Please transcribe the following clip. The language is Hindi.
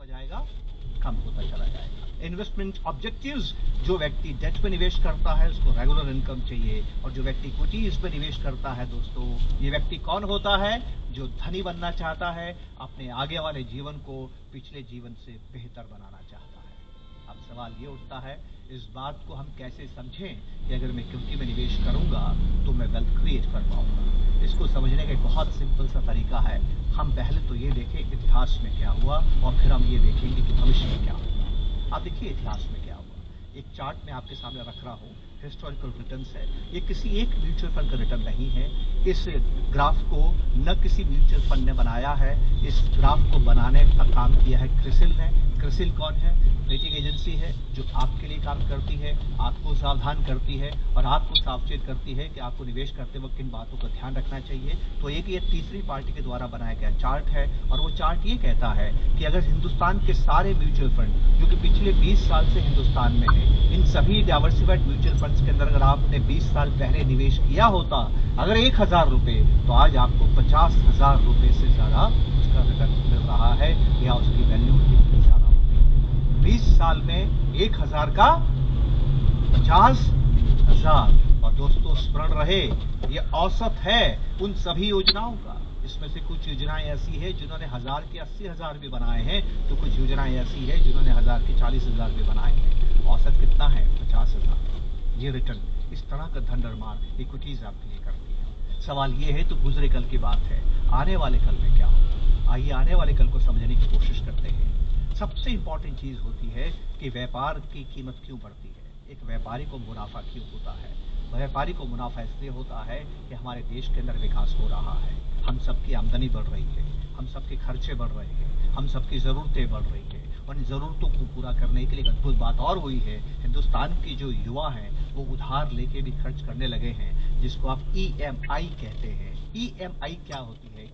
होता जाएगा, कम होता चला जाएगा। इन्वेस्टमेंट ऑब्जेक्टिव्स, जो व्यक्ति डेट पे निवेश करता है उसको रेगुलर इनकम चाहिए, और जो व्यक्ति इक्विटीज पे निवेश करता है दोस्तों, ये व्यक्ति कौन होता है? जो धनी बनना चाहता है, अपने आगे वाले जीवन को पिछले जीवन से बेहतर बनाना चाहता है। अब सवाल ये उठता है, इस बात को हम कैसे समझें कि अगर मैं इक्विटी में निवेश करूंगा तो मैं वेल्थ क्रिएट कर पाऊंगा। इसको समझने का एक बहुत सिंपल सा तरीका है। हम पहले तो ये देखें इतिहास में क्या हुआ, और फिर हम ये देखेंगे कि भविष्य में क्या होगा। आप देखिए इतिहास में क्या हुआ। एक चार्ट मैं आपके सामने रख रहा हूँ, हिस्टोरिकल रिटर्न्स है। ये किसी एक म्यूचुअल फंड का रिटर्न नहीं है। इस ग्राफ को न किसी म्यूचुअल फंड ने बनाया है, इस ग्राफ को बनाने का काम किया है क्रिसिल ने। क्रिसिल कौन है? रेटिंग एजेंसी है जो आपके लिए काम करती है, आपको सावधान करती है और आपको सावचेत करती है कि आपको निवेश करते वक्त किन बातों का ध्यान रखना चाहिए। तो एक ये तीसरी पार्टी के द्वारा बनाया गया चार्ट है, और वो चार्ट ये कहता है कि अगर हिंदुस्तान के सारे म्यूचुअल फंड जो कि पिछले 20 साल से हिंदुस्तान में है, इन सभी डाइवर्सिफाइड म्यूचुअल फंड्स के अंदर अगर आपने 20 साल पहले निवेश किया होता, अगर 1000 रुपए, तो आज आपको 50,000 रुपए से ज्यादा उसका रिटर्न मिल रहा है, या उसकी वैल्यू कितनी ज्यादा होती है। 20 साल में 1000 का 50,000। और दोस्तों स्मरण रहे, ये औसत है उन सभी योजनाओं का। इसमें से कुछ योजनाएं ऐसी है जिन्होंने 1000 के 80,000 भी बनाए हैं, तो कुछ योजनाएं ऐसी है जिन्होंने 1000 के 40,000 भी बनाए हैं। औसत कितना है? 50,000। ये रिटर्न, इस तरह का धन निर्माण इक्विटीज आपके लिए करती है। सवाल ये है, तो गुजरे कल की बात है, आने वाले कल में क्या होगा? आइए आने वाले कल को समझने की कोशिश करते हैं। सबसे इंपॉर्टेंट चीज होती है कि व्यापार की कीमत क्यों बढ़ती है, एक व्यापारी को मुनाफा क्यों होता है। व्यापारी को मुनाफा इसलिए होता है कि हमारे देश के अंदर विकास हो रहा है, हम सबकी आमदनी बढ़ रही है, हम सबके खर्चे बढ़ रहे हैं, हम सबकी जरूरतें बढ़ रही है, और इन जरूरतों को पूरा करने के लिए एक अद्भुत बात और हुई है। हिंदुस्तान की जो युवा हैं वो उधार लेके भी खर्च करने लगे हैं, जिसको आप EMI कहते हैं। EMI क्या होती है?